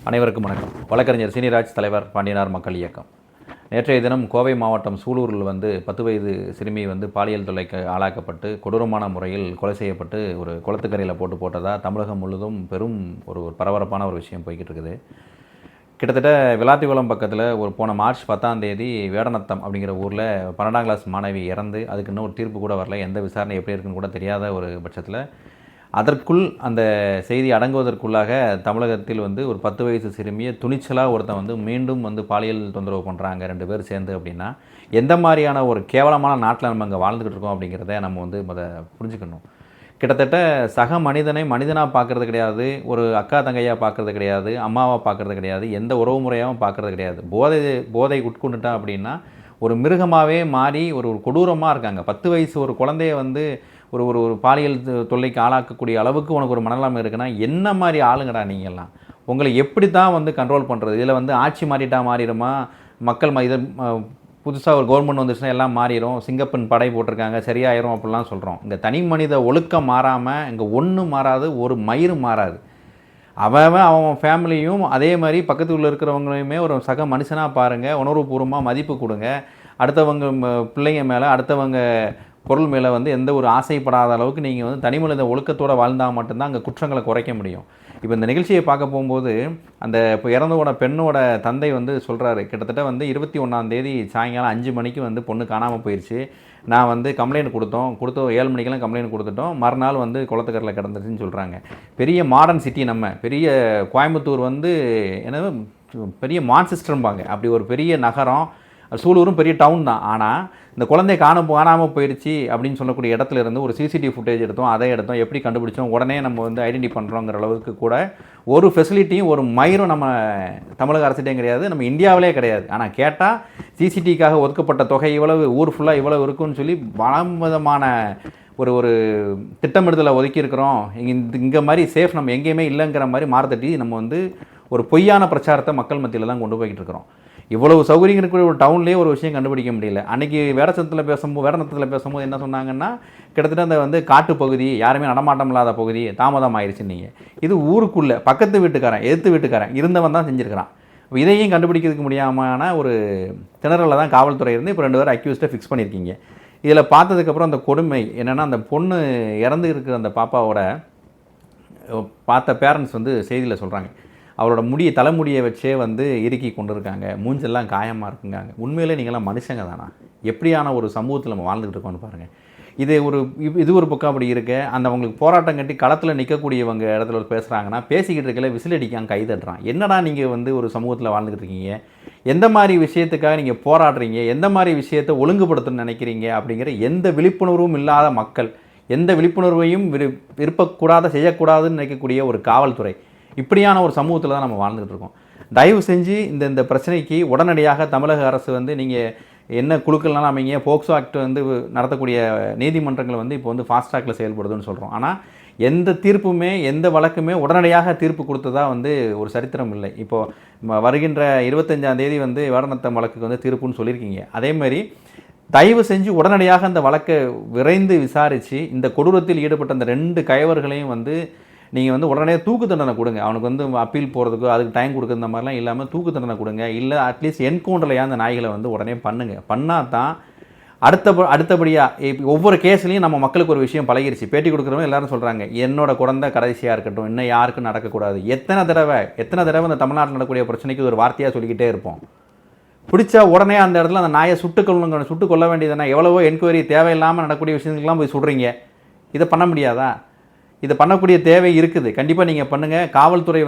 அனைவருக்கும் வணக்கம். வழக்கறிஞர் சீனிராஜ், தலைவர் பாண்டியனார் மக்கள் இயக்கம். நேற்றைய தினம் கோவை மாவட்டம் சூலூரில் 10 வயது சிறுமி பாலியல் தொல்லைக்கு ஆளாக்கப்பட்டு கொடூரமான முறையில் கொலை செய்யப்பட்டு ஒரு குளத்துக்கரையில் போட்டதாக தமிழகம் முழுவதும் பெரும் ஒரு பரபரப்பான ஒரு விஷயம் போய்கிட்டு இருக்குது. கிட்டத்தட்ட விளாத்திகுளம் பக்கத்தில் போன மார்ச் 10ஆம் தேதி வேடநத்தம் அப்படிங்கிற ஊரில் 12ஆம் கிளாஸ் மாணவி இறந்து அதுக்கு இன்னும் ஒரு தீர்ப்பு கூட வரல. எந்த விசாரணை எப்படி இருக்குன்னு கூட தெரியாத ஒரு பட்சத்தில் அதற்குள் அந்த செய்தி அடங்குவதற்குள்ளாக தமிழகத்தில் ஒரு 10 வயசு சிறுமியை துணிச்சலாக ஒருத்தன் மீண்டும் பாலியல் தொந்தரவு பண்ணுறாங்க 2 பேர் சேர்ந்து அப்படின்னா எந்த மாதிரியான ஒரு கேவலமான நாட்டில் நம்ம அங்கே வாழ்ந்துக்கிட்டு இருக்கோம் அப்படிங்கிறத நம்ம அதை புரிஞ்சுக்கணும். கிட்டத்தட்ட சக மனிதனை மனிதனாக பார்க்குறது கிடையாது, ஒரு அக்கா தங்கையாக பார்க்குறது கிடையாது, அம்மாவாக பார்க்குறது கிடையாது, எந்த உறவு முறையாகவும் பார்க்குறது கிடையாது. போதை உட்கொண்டுட்டா அப்படின்னா ஒரு மிருகமாகவே மாறி ஒரு கொடூரமாக இருக்காங்க. 10 வயசு ஒரு குழந்தைய ஒரு ஒரு ஒரு பாலியல் தொல்லைக்கு ஆளாக்கக்கூடிய அளவுக்கு உனக்கு ஒரு மனநிலைமை இருக்குன்னா என்ன மாதிரி ஆளுங்கடா நீங்கள்லாம்? உங்களை எப்படி தான் கண்ட்ரோல் பண்ணுறது? இதில் ஆட்சி மாறிடுமா? மக்கள் இதை புதுசாக ஒரு கவர்மெண்ட் வந்துச்சுன்னா எல்லாம் மாறிடும், சிங்கப்பெண் படை போட்டிருக்காங்க சரியாயிரும் அப்படிலாம் சொல்கிறோம். இங்கே தனி மனித ஒழுக்கம் மாறாமல் இங்கே ஒன்றும் மாறாது, ஒரு மயிரும் மாறாது. அவன் ஃபேமிலியும் அதே மாதிரி பக்கத்தில் இருக்கிறவங்களையுமே ஒரு சக மனுஷனாக பாருங்கள், உணர்வுபூர்வமாக மதிப்பு கொடுங்க. அடுத்தவங்க பிள்ளைங்க மேலே அடுத்தவங்க பொருள் மேலே எந்த ஒரு ஆசைப்படாத அளவுக்கு நீங்கள் தனி மனித ஒழுக்கத்தோடு வாழ்ந்தால் மட்டும்தான் அங்கே குற்றங்களை குறைக்க முடியும். இப்போ இந்த நிகழ்ச்சியை பார்க்க போகும்போது அந்த இப்போ இறந்தவோட பெண்ணோட தந்தை சொல்கிறாரு, கிட்டத்தட்ட 21ஆம் தேதி சாயங்காலம் 5 மணிக்கு பொண்ணு காணாமல் போயிடுச்சு. நான் கம்ப்ளைண்ட் கொடுத்தோம் 7 மணிக்கெல்லாம் கம்ப்ளைண்ட் கொடுத்துட்டோம், மறுநாள் குளத்துக்கரையில் கிடந்துருச்சுன்னு சொல்கிறாங்க. பெரிய மாடர்ன் சிட்டி, நம்ம பெரிய கோயம்புத்தூர் என்ன பெரிய மான்செஸ்டர்ம்பாங்க, அப்படி ஒரு பெரிய நகரம். சூலூரும் பெரிய டவுன் தான். ஆனால் இந்த குழந்தை காணாமல் போயிடுச்சு அப்படின்னு சொல்லக்கூடிய இடத்துல இருந்து ஒரு சிசிடிவி ஃபுட்டேஜ் எடுத்தோம், அதை எடுத்தோம், எப்படி கண்டுபிடிச்சோம், உடனே நம்ம ஐடென்டி பண்ணுறோங்கிற அளவுக்கு கூட ஒரு ஃபெசிலிட்டியும் ஒரு மயிரும் நம்ம தமிழக அரசிட்டையும் கிடையாது, நம்ம இந்தியாவிலே கிடையாது. ஆனால் கேட்டால் சிசிடிவிக்காக ஒதுக்கப்பட்ட தொகை இவ்வளவு, ஊர் ஃபுல்லாக இவ்வளவு இருக்குன்னு சொல்லி பலவிதமான ஒரு திட்டமிடுதலை ஒதுக்கியிருக்கிறோம். இங்கே மாதிரி சேஃப் நம்ம எங்கேயுமே இல்லைங்கிற மாதிரி மாறுதட்டி நம்ம ஒரு பொய்யான பிரச்சாரத்தை மக்கள் மத்தியில் தான் கொண்டு போய்கிட்டு இருக்கிறோம். இவ்வளவு சௌகரியம் இருக்கிற ஒரு டவுன்லேயே ஒரு விஷயம் கண்டுபிடிக்க முடியல. அன்றைக்கி வேடநத்தத்தில் பேசும்போது என்ன சொன்னாங்கன்னா, கிட்டத்தட்ட அந்த காட்டுப்பகுதி, யாருமே நடமாட்டம் இல்லாத பகுதி, தாமதம் ஆயிடுச்சு. நீங்கள் இது ஊருக்குள்ளே பக்கத்து வீட்டுக்காரன் எதிர்த்து வீட்டுக்காரன் இருந்தவன் தான் செஞ்சுருக்கிறான். இதையும் கண்டுபிடிக்கிறதுக்கு முடியாமல் ஒரு திணறலில் தான் காவல்துறை இருந்து இப்போ 2 பேர் அக்யூஸ்டை ஃபிக்ஸ் பண்ணியிருக்கீங்க. இதில் பார்த்ததுக்கப்புறம் அந்த கொடுமை என்னென்னா, அந்த பொண்ணு இறந்து இருக்கிற அந்த பாப்பாவோட பார்த்த பேரண்ட்ஸ் செய்தியில் சொல்கிறாங்க, அவரோட தலைமுடியை வச்சே இறுக்கி கொண்டு இருக்காங்க, மூஞ்செல்லாம் காயமாக இருக்குங்க. உண்மையிலே நீங்களாம் மனுஷங்க தானா? எப்படியான ஒரு சமூகத்தில் நம்ம வாழ்ந்துக்கிட்டு இருக்கோம்னு பாருங்கள். இது ஒரு பக்கம் அப்படி இருக்கு. அவங்களுக்கு போராட்டம் கட்டி களத்தில் நிற்கக்கூடியவங்க இடத்துல பேசுகிறாங்கன்னா, பேசிக்கிட்டு இருக்கல விசில் அடிக்காங்க, கை தட்டுறான். என்னடா நீங்கள் ஒரு சமூகத்தில் வாழ்ந்துக்கிட்டு இருக்கீங்க? எந்த மாதிரி விஷயத்துக்காக நீங்கள் போராடுறீங்க? எந்த மாதிரி விஷயத்தை ஒழுங்குபடுத்தணும்னு நினைக்கிறீங்க? அப்படிங்கிற எந்த விழிப்புணர்வும் இல்லாத மக்கள், எந்த விழிப்புணர்வையும் விருப்பக்கூடாத செய்யக்கூடாதுன்னு நினைக்கக்கூடிய ஒரு காவல்துறை, இப்படியான ஒரு சமூகத்தில் தான் நம்ம வாழ்ந்துகிட்டு இருக்கோம். தயவு செஞ்சு இந்த பிரச்சனைக்கு உடனடியாக தமிழக அரசு நீங்கள் என்ன குழுக்கள்னாலும் அமைங்க, போக்சோ ஆக்ட் நடத்தக்கூடிய நீதிமன்றங்கள் இப்போ ஃபாஸ்ட் ட்ராக்கில் செயல்படுதுன்னு சொல்கிறோம். ஆனால் எந்த தீர்ப்புமே எந்த வழக்குமே உடனடியாக தீர்ப்பு கொடுத்ததா ஒரு சரித்திரம் இல்லை. இப்போது வருகின்ற 25ஆம் தேதி வேடநத்தம் வழக்குக்கு தீர்ப்புன்னு சொல்லியிருக்கீங்க. அதேமாதிரி தயவு செஞ்சு உடனடியாக அந்த வழக்கை விரைந்து விசாரித்து இந்த கொடூரத்தில் ஈடுபட்ட அந்த 2 கயவர்களையும் நீங்கள் உடனே தூக்கு தண்டனை கொடுங்க. அவனுக்கு அப்பீல் போகிறதுக்கு அதுக்கு டைம் கொடுக்குற இந்த மாதிரிலாம் இல்லாமல் தூக்கு தண்டனை கொடுங்க. இல்லை அட்லீஸ்ட் என்கவுண்டரில் அந்த நாய்களை உடனே பண்ணுங்கள். பண்ணால் தான் அடுத்தபடியாக ஒவ்வொரு கேஸ்லையும் நம்ம மக்களுக்கு ஒரு விஷயம் பழகிருச்சு. பேட்டி கொடுக்குறவங்க எல்லாரும் சொல்கிறாங்க, என்னோட குழந்தை கடைசியாக இருக்கட்டும், இன்னும் யாருக்கும் நடக்கக்கூடாது. எத்தனை தடவை இந்த தமிழ்நாட்டில் நடக்கக்கூடிய பிரச்சனைக்கு ஒரு வார்த்தையாக சொல்லிக்கிட்டே இருப்போம். பிடிச்சா உடனே அந்த இடத்துல அந்த நாயை சுட்டு கொள்ள வேண்டியதுனா, எவ்வளவோ என்கொயரி தேவையில்லாமல் நடக்கக்கூடிய விஷயங்களுக்கெல்லாம் போய் சுடுறீங்க. இதை பண்ண முடியாதா? இதை பண்ணக்கூடிய தேவை இருக்குது, கண்டிப்பாக நீங்கள் பண்ணுங்கள். காவல்துறை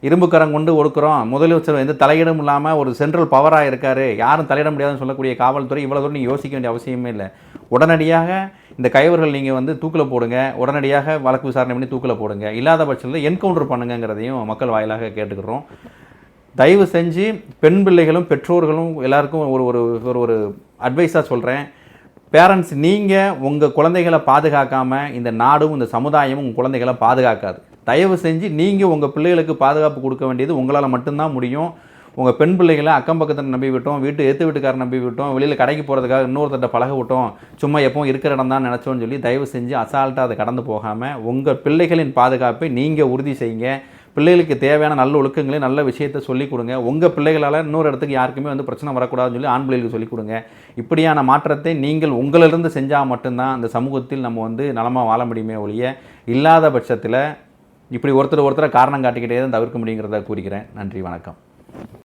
இரும்புக்கரம் கொண்டு ஒடுக்குறோம், முதலமைச்சர் எந்த தலையிடும் இல்லாமல் ஒரு சென்ட்ரல் பவராக இருக்கார், யாரும் தலையிட முடியாதுன்னு சொல்லக்கூடிய காவல்துறை இவ்வளோ தூரம் நீங்கள் யோசிக்க வேண்டிய அவசியமே இல்லை. உடனடியாக இந்த கைவர்கள் நீங்கள் தூக்கில் போடுங்க, உடனடியாக வழக்கு விசாரணை பண்ணி தூக்கில் போடுங்க. இல்லாத பட்சத்தில் என்கவுண்டர் பண்ணுங்கிறதையும் மக்கள் வாயிலாக கேட்டுக்கிறோம். தயவு செஞ்சு பெண் பிள்ளைகளும் பெற்றோர்களும் எல்லாருக்கும் ஒரு அட்வைஸாக சொல்கிறேன். பேரண்ட்ஸ், நீங்கள் உங்கள் குழந்தைகளை பாதுகாக்காமல் இந்த நாடும் இந்த சமுதாயமும் உங்கள் குழந்தைகளை பாதுகாக்காது. தயவு செஞ்சு நீங்கள் உங்கள் பிள்ளைகளுக்கு பாதுகாப்பு கொடுக்க வேண்டியது உங்களால் மட்டும்தான் முடியும். உங்கள் பெண் பிள்ளைகளை அக்கம் பக்கத்தில் நம்பி விட்டோம், எதிர்த்து வீட்டுக்காரர் நம்பி விட்டோம், வெளியில் கடைக்கு போகிறதுக்காக இன்னொருத்தட்ட பழக விட்டோம், சும்மா எப்பவும் இருக்கிற இடம் தான் நினச்சோன்னு சொல்லி தயவு செஞ்சு அசால்ட்டாக அதை கடந்து போகாமல் உங்கள் பிள்ளைகளின் பாதுகாப்பை நீங்கள் உறுதி செய்யுங்க. பிள்ளைகளுக்கு தேவையான நல்ல ஒழுக்கங்களை நல்ல விஷயத்தை சொல்லிக் கொடுங்க. உங்கள் பிள்ளைகளால் இன்னொரு இடத்துக்கு யாருக்குமே வந்து பிரச்சனை வரக்கூடாதுன்னு சொல்லி ஆண் பிள்ளைகளுக்கு சொல்லிக் கொடுங்க. இப்படியான மாற்றத்தை நீங்கள் உங்களிலிருந்து செஞ்சால் மட்டும்தான் அந்த சமூகத்தில் நம்ம வந்து நலமாக வாழ முடியுமே ஒழிய, இல்லாத பட்சத்தில் இப்படி ஒருத்தரை காரணம் காட்டிக்கிட்டே தான் தவிர்க்க முடியுங்கிறத கூறுகிறேன். நன்றி, வணக்கம்.